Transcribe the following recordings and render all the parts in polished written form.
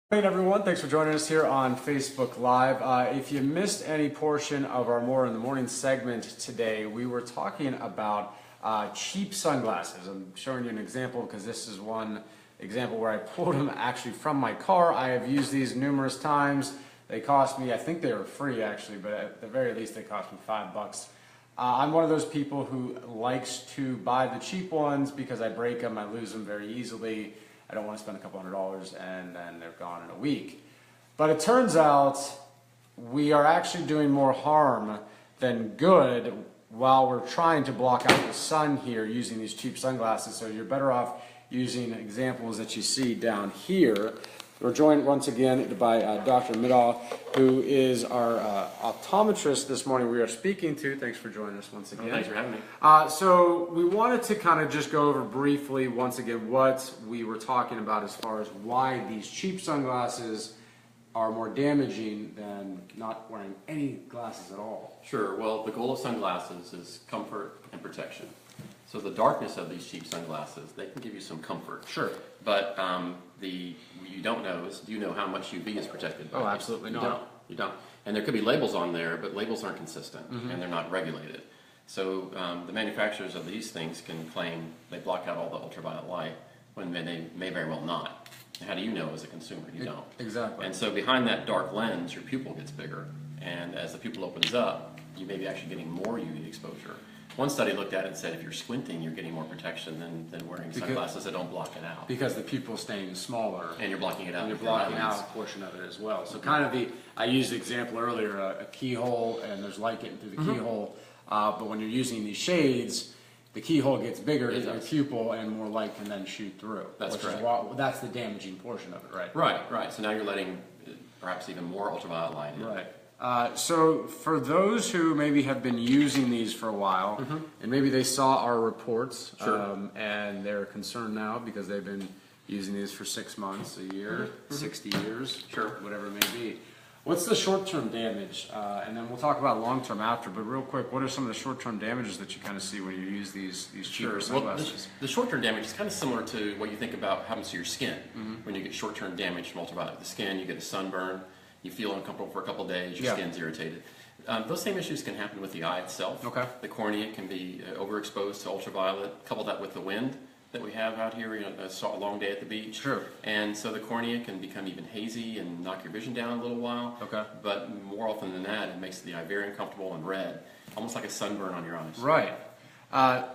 Hey everyone, thanks for joining us here on Facebook Live. If you missed any portion of our More in the Morning segment today, we were talking about cheap sunglasses. I'm showing you an example because this is one example where I pulled them actually from my car. I have used these numerous times. They cost me, I think they were free actually, but at the very least they cost me $5. I'm one of those people who likes to buy the cheap ones because I break them, I lose them very easily. I don't want to spend a couple $100 and then they're gone in a week. But it turns out we are actually doing more harm than good while we're trying to block out the sun here using these cheap sunglasses. So you're better off using examples that you see down here. We're joined once again by Dr. Middaugh, who is our optometrist this morning we are speaking to. Thanks for joining us once again. Thanks for having me. So we wanted to kind of just go over briefly once again what we were talking about as far as why these cheap sunglasses are more damaging than not wearing any glasses at all. Sure. Well, the goal of sunglasses is comfort and protection. So the darkness of these cheap sunglasses, they can give you some comfort. Sure. But you don't know is, do you know how much UV is protected by Oh, these? absolutely You not. don't. You don't. And there could be labels on there, but labels aren't consistent and they're not regulated. So the manufacturers of these things can claim they block out all the ultraviolet light when they may very well not. How do you know as a consumer? You don't. Exactly. And so behind that dark lens, your pupil gets bigger. And as the pupil opens up, you may be actually getting more UV exposure. One study looked at it and said if you're squinting, you're getting more protection than wearing sunglasses that don't block it out. Because the pupil's staying smaller. And you're blocking it out. And you're with your blocking eyelids. out a portion of it as well. So kind of I used the example earlier, a keyhole, and there's light getting through the keyhole. But when you're using these shades, the keyhole gets bigger to your pupil and more light can then shoot through. That's correct. That's the damaging portion of it, right? Right. So now you're letting perhaps even more ultraviolet light in. Right. So for those who maybe have been using these for a while, and maybe they saw our reports, and they're concerned now because they've been using these for 6 months, a year, 60 years, whatever it may be. What's the short-term damage? And then we'll talk about long-term after, but real quick, what are some of the short-term damages that you kind of see when you use these cheaper sunglasses? Well, the short-term damage is kind of similar to what you think about happens to your skin. When you get short-term damage from ultraviolet, the skin, you get a sunburn, you feel uncomfortable for a couple of days, your skin's irritated. Those same issues can happen with the eye itself. Okay. The cornea can be overexposed to ultraviolet. Couple that with the wind that we have out here, a long day at the beach. Sure. And so the cornea can become even hazy and knock your vision down a little while. Okay. But more often than that, it makes the eye very uncomfortable and red, almost like a sunburn on your eyes. Right.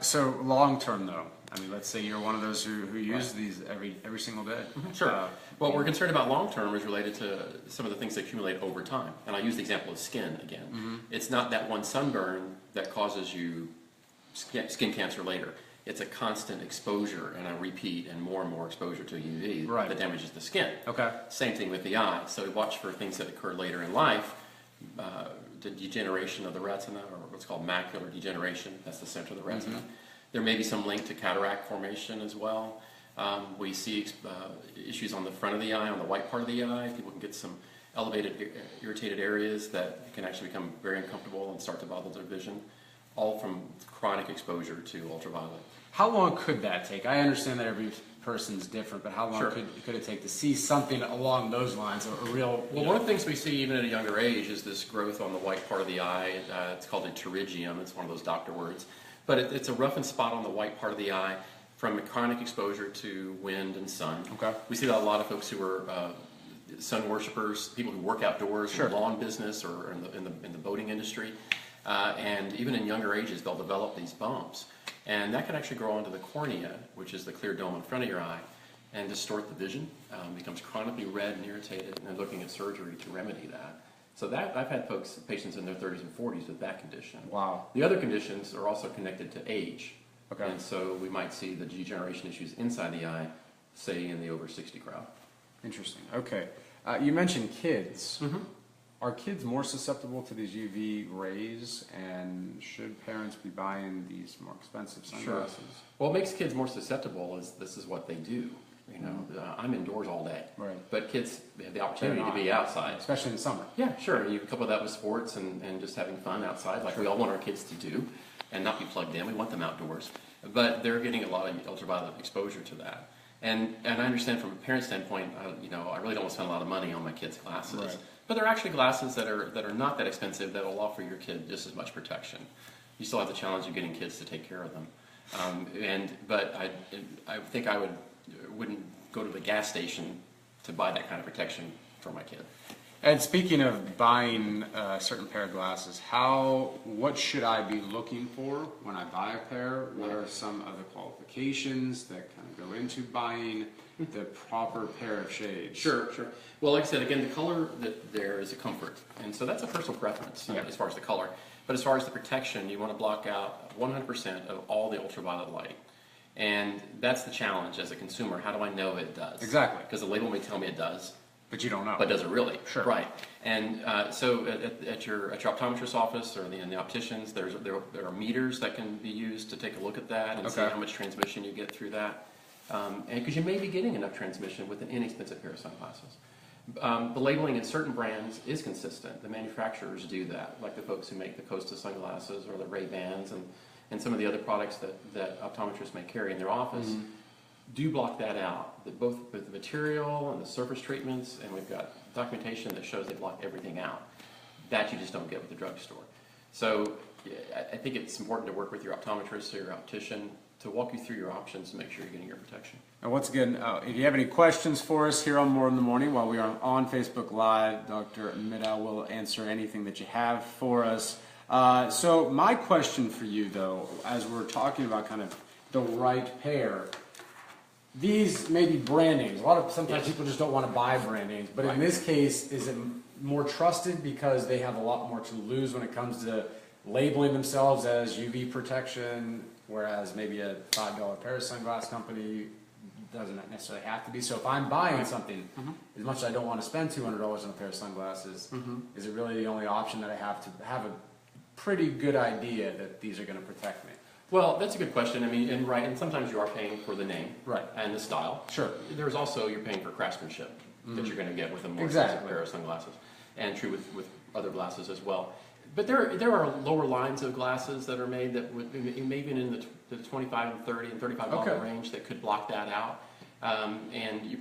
So long-term though, I mean, let's say you're one of those who use these every single day. Sure. What we're concerned about long-term is related to some of the things that accumulate over time. And I'll use the example of skin again. It's not that one sunburn that causes you skin cancer later. It's a constant exposure and a repeat and more exposure to UV that damages the skin. Okay. Same thing with the eye. So watch for things that occur later in life. The degeneration of the retina, or what's called macular degeneration. That's the center of the retina. There may be some link to cataract formation as well. We see issues on the front of the eye, on the white part of the eye. People can get some elevated, irritated areas that can actually become very uncomfortable and start to bother their vision, all from chronic exposure to ultraviolet. How long could that take? I understand that every person's different, but how long could it take to see something along those lines, a real... Well, one of the things we see even at a younger age is this growth on the white part of the eye. It's called a pterygium. It's one of those doctor words. But it's a roughened spot on the white part of the eye from chronic exposure to wind and sun. Okay. We see that a lot of folks who are sun worshipers, people who work outdoors in the lawn business or in the boating industry. And even in younger ages, they'll develop these bumps. And that can actually grow onto the cornea, which is the clear dome in front of your eye, and distort the vision. Becomes chronically red and irritated, and they're looking at surgery to remedy that. So that I've had patients in their 30s and 40s with that condition. Wow. The other conditions are also connected to age. Okay. And so we might see the degeneration issues inside the eye, say in the over 60 crowd. Interesting. Okay. You mentioned kids. Are kids more susceptible to these UV rays, and should parents be buying these more expensive sunglasses? Sure. Well, what makes kids more susceptible is this is what they do. I'm indoors all day, but kids have the opportunity to be outside, especially in summer. Yeah, sure. You couple that with sports and just having fun outside, like we all want our kids to do, and not be plugged in. We want them outdoors, but they're getting a lot of ultraviolet exposure to that. And I understand from a parent standpoint, I really don't want to spend a lot of money on my kids' glasses. Right. But there are actually glasses that are not that expensive that will offer your kid just as much protection. You still have the challenge of getting kids to take care of them. But I think I wouldn't go to the gas station to buy that kind of protection for my kid. And speaking of buying a certain pair of glasses, what should I be looking for when I buy a pair? What are some of the qualifications that kind of go into buying the proper pair of shades? Sure. Well, like I said, again, the color that there is a comfort, and so that's a personal preference as far as the color. But as far as the protection, you want to block out 100% of all the ultraviolet light. And that's the challenge as a consumer. How do I know it does? Exactly. Because the label may tell me it does. But you don't know. But does it really? Sure. Right. And so at your optometrist's office or in the opticians, there are meters that can be used to take a look at that and see how much transmission you get through that. And because you may be getting enough transmission with an inexpensive pair of sunglasses. The labeling in certain brands is consistent. The manufacturers do that, like the folks who make the Costa sunglasses or the Ray-Bans and some of the other products that optometrists may carry in their office. Do block that out, both with the material and the surface treatments, and we've got documentation that shows they block everything out. That you just don't get with the drugstore. So I think it's important to work with your optometrist or your optician to walk you through your options to make sure you're getting your protection. And once again, if you have any questions for us here on More in the Morning while we are on Facebook Live, Dr. Middaugh will answer anything that you have for us. So my question for you, though, as we're talking about kind of the right pair, these may be brand names. Sometimes people just don't want to buy brand names, but in this case, is it more trusted because they have a lot more to lose when it comes to labeling themselves as UV protection, whereas maybe a $5 pair of sunglass company doesn't necessarily have to be. So if I'm buying something, as much as I don't want to spend $200 on a pair of sunglasses, is it really the only option that I have to have a pretty good idea that these are going to protect me? Well, that's a good question. I mean, and sometimes you are paying for the name and the style. Sure. There's also, you're paying for craftsmanship that you're going to get with a more expensive pair of sunglasses, and true with other glasses as well. But there are lower lines of glasses that are made that would maybe in the $25 and $30 and $35 range that could block that out. And you're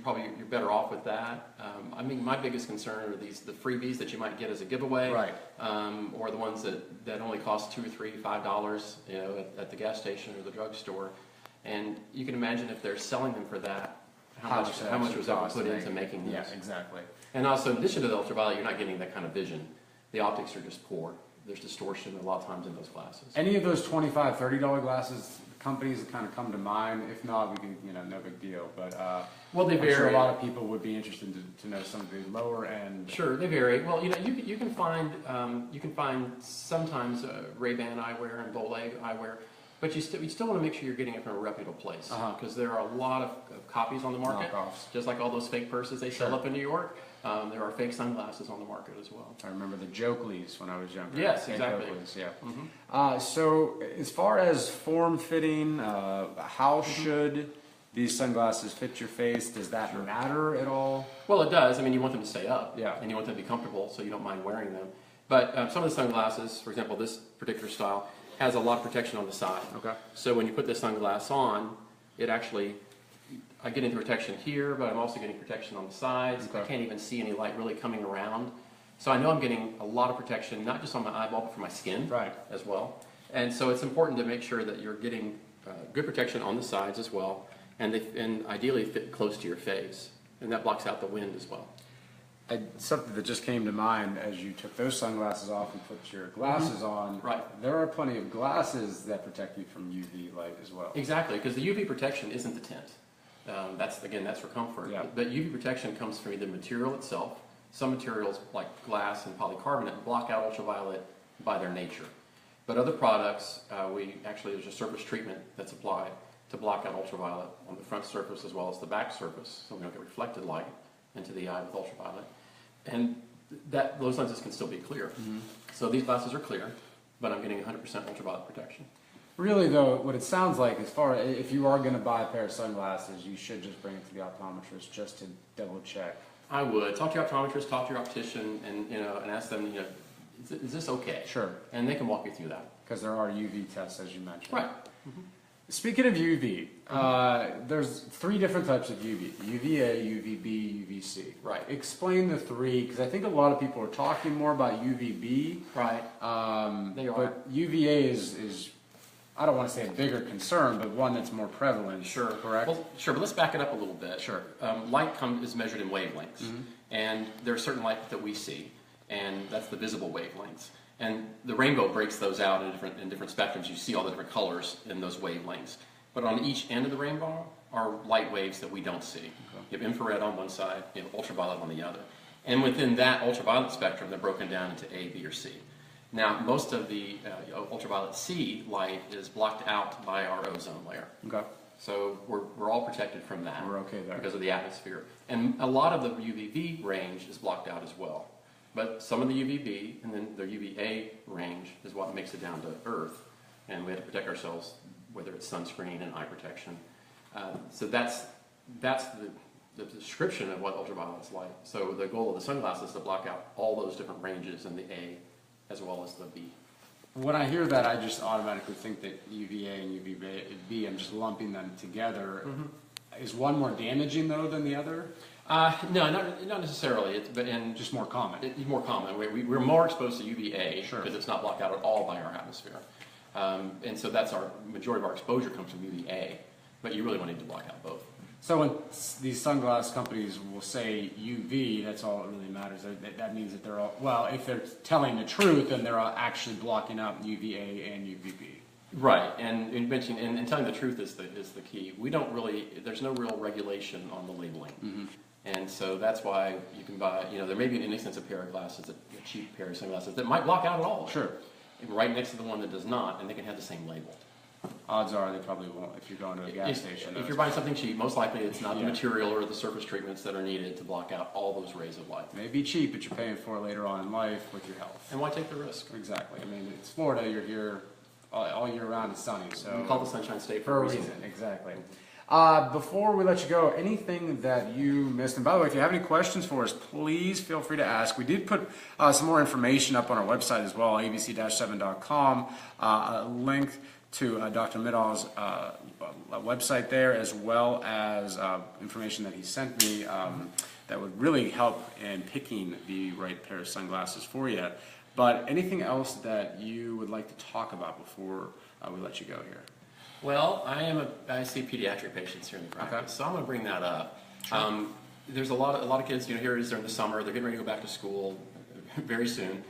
better off with that. I mean, my biggest concern are the freebies that you might get as a giveaway, or the ones that only cost $2 or $3, $5, at the gas station or the drugstore. And you can imagine if they're selling them for that, how much was ever put into making these? Yeah, exactly. And also, in addition to the ultraviolet, you're not getting that kind of vision. The optics are just poor. There's distortion a lot of times in those glasses. Any of those $25, $30 glasses companies that kind of come to mind? If not, we can, no big deal. But well, they vary. I'm sure a lot of people would be interested to know some of the lower end. Sure, they vary. Well, you can find sometimes Ray-Ban eyewear and Bolay eyewear, but you still want to make sure you're getting it from a reputable place, because there are a lot of copies on the market. Knockoffs. Just like all those fake purses they sell up in New York. There are fake sunglasses on the market as well. I remember the Jokelys when I was younger. Yes, exactly. Jokelys, yeah. So as far as form fitting, how should these sunglasses fit your face? Does that matter at all? Well, it does. I mean, you want them to stay up, Yeah. and you want them to be comfortable, so you don't mind wearing them. But some of the sunglasses, for example, this particular style, has a lot of protection on the side. Okay. So when you put this sunglass on, it actually, I get into protection here, but I'm also getting protection on the sides. Okay. I can't even see any light really coming around. So I know I'm getting a lot of protection, not just on my eyeball, but for my skin as well. And so it's important to make sure that you're getting good protection on the sides as well, and ideally fit close to your face. And that blocks out the wind as well. Something that just came to mind as you took those sunglasses off and put your glasses on. Right. There are plenty of glasses that protect you from UV light as well. Exactly, because the UV protection isn't the tint. That's for comfort. Yeah. But UV protection comes from the material itself. Some materials, like glass and polycarbonate, block out ultraviolet by their nature. But other products, there's a surface treatment that's applied to block out ultraviolet on the front surface as well as the back surface, so we don't get reflected light into the eye with ultraviolet. And those lenses can still be clear. So these glasses are clear, but I'm getting 100% ultraviolet protection. Really, though, what it sounds like, if you are going to buy a pair of sunglasses, you should just bring it to the optometrist just to double check. I would talk to your optometrist, talk to your optician, and ask them, is this okay? Sure. And they can walk you through that. Because there are UV tests, as you mentioned. Right. Speaking of UV, there's three different types of UV: UVA, UVB, UVC. Right. Explain the three, because I think a lot of people are talking more about UVB. Right. They are. But UVA is, I don't want to say a bigger concern, but one that's more prevalent. Sure. Correct? Well, sure, but let's back it up a little bit. Sure. Light is measured in wavelengths, and there are certain light that we see, and that's the visible wavelengths. And the rainbow breaks those out in different spectrums. You see all the different colors in those wavelengths. But on each end of the rainbow are light waves that we don't see. Okay. You have infrared on one side, you have ultraviolet on the other. And within that ultraviolet spectrum, they're broken down into A, B, or C. Now, most of the ultraviolet C light is blocked out by our ozone layer. Okay. So we're all protected from that. We're okay there. Because of the atmosphere. And a lot of the UVB range is blocked out as well. But some of the UVB and then the UVA range is what makes it down to Earth. And we have to protect ourselves, whether it's sunscreen and eye protection. So that's the description of what ultraviolet's like. So the goal of the sunglasses is to block out all those different ranges in the A as well as the B. When I hear that, I just automatically think that UVA and UVB, I'm just lumping them together. Is one more damaging, though, than the other? No, not necessarily. Just more common. It's more common. We're more exposed to UVA Sure. because it's not blocked out at all by our atmosphere. And so that's our majority of our exposure comes from UVA, but you really want to block out both. So when these sunglass companies will say UV, that's all that really matters. That means that they're all, well, if they're telling the truth, then they're actually blocking out UVA and UVB. Right, and you mentioned, and telling the truth is the key. We don't really, there's no real regulation on the labeling. And so that's why you can buy, there may be an inexpensive pair of glasses, a cheap pair of sunglasses that might block out at all. Sure. Right next to the one that does not, and they can have the same label. Odds are they probably won't if you're going to a gas station. If you're buying something cheap, most likely it's not the material or the surface treatments that are needed to block out all those rays of light. It may be cheap, but you're paying for it later on in life with your health. And why take the risk? Exactly. I mean, it's Florida. You're here all year round. It's sunny. So we call the Sunshine State for a reason. Exactly. Before we let you go, anything that you missed, and by the way, if you have any questions for us, please feel free to ask. We did put some more information up on our website as well, abc-7.com, a link to Dr. Middaugh's website there, as well as information that he sent me that would really help in picking the right pair of sunglasses for you. But anything else that you would like to talk about before we let you go here? Well, I see pediatric patients here in the practice, so I'm going to bring that up. Sure. There's a lot of kids, here it is during the summer, they're getting ready to go back to school very soon,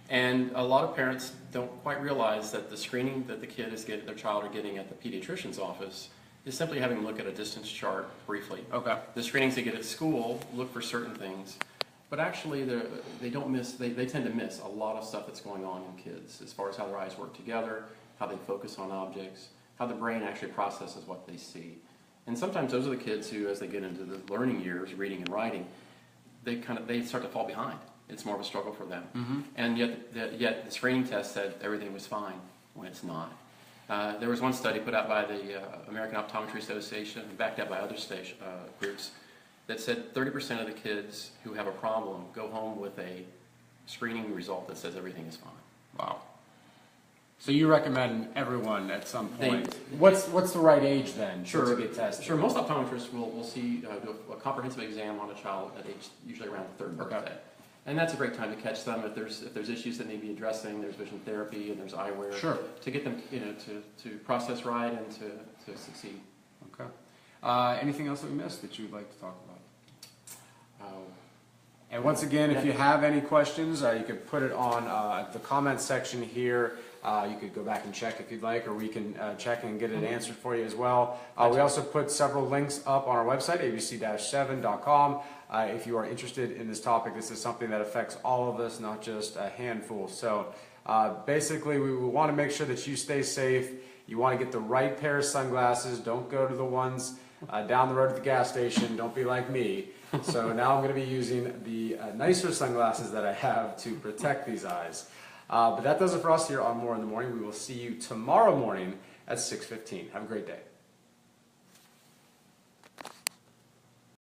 and a lot of parents don't quite realize that the screening that their child are getting at the pediatrician's office is simply having them look at a distance chart briefly. Okay. The screenings they get at school look for certain things, but actually they tend to miss a lot of stuff that's going on in kids as far as how their eyes work together, how they focus on objects, how the brain actually processes what they see. And sometimes those are the kids who, as they get into the learning years, reading and writing, they start to fall behind. It's more of a struggle for them. And yet the screening test said everything was fine when it's not. There was one study put out by the American Optometry Association, and backed up by other groups, that said 30% of the kids who have a problem go home with a screening result that says everything is fine. Wow. So you recommend everyone at some point. What's the right age then to get tested? Sure. Most optometrists will do a comprehensive exam on a child at age usually around the 3rd birthday, and that's a great time to catch them if there's issues that need to be addressing. There's vision therapy and there's eyewear. Sure. To get them to process right and to succeed. Okay. Anything else that we missed that you'd like to talk about? And once again, if you have any questions, you could put it on the comment section here. You could go back and check if you'd like, or we can check and get it answered for you as well. We also put several links up on our website, abc-7.com. If you are interested in this topic, this is something that affects all of us, not just a handful. So basically, we want to make sure that you stay safe. You want to get the right pair of sunglasses. Don't go to the ones down the road at the gas station. Don't be like me. So now I'm going to be using the nicer sunglasses that I have to protect these eyes. But that does it for us here on More in the Morning. We will see you tomorrow morning at 6:15. Have a great day.